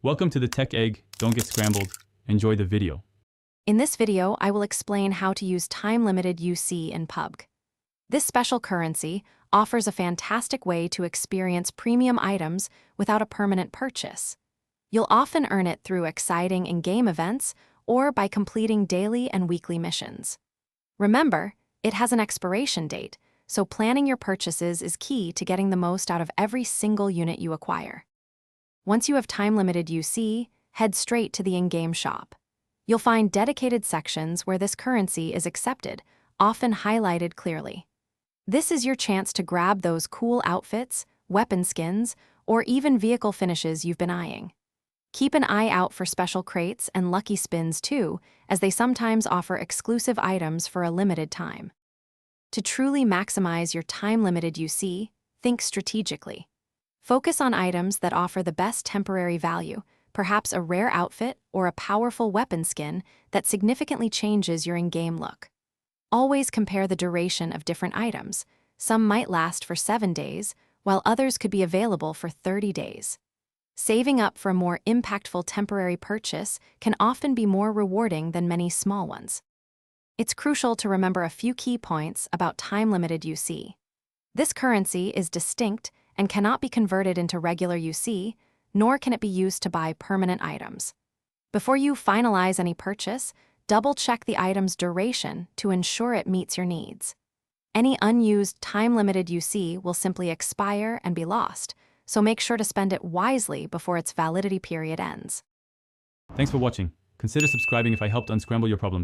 Welcome to the Tech Egg. Don't get scrambled. Enjoy the video. In this video, I will explain how to use time-limited UC in PUBG. This special currency offers a fantastic way to experience premium items without a permanent purchase. You'll often earn it through exciting in-game events or by completing daily and weekly missions. Remember, it has an expiration date, so planning your purchases is key to getting the most out of every single unit you acquire. Once you have time-limited UC, head straight to the in-game shop. You'll find dedicated sections where this currency is accepted, often highlighted clearly. This is your chance to grab those cool outfits, weapon skins, or even vehicle finishes you've been eyeing. Keep an eye out for special crates and lucky spins too, as they sometimes offer exclusive items for a limited time. To truly maximize your time-limited UC, think strategically. Focus on items that offer the best temporary value, perhaps a rare outfit or a powerful weapon skin that significantly changes your in-game look. Always compare the duration of different items. Some might last for 7 days, while others could be available for 30 days. Saving up for a more impactful temporary purchase can often be more rewarding than many small ones. It's crucial to remember a few key points about time-limited UC. This currency is distinct and cannot be converted into regular UC, nor can it be used to buy permanent items. Before you finalize any purchase, double-check the item's duration to ensure it meets your needs. Any unused time-limited UC will simply expire and be lost, so make sure to spend it wisely before its validity period ends. Thanks for watching. Consider subscribing if I helped unscramble your problems.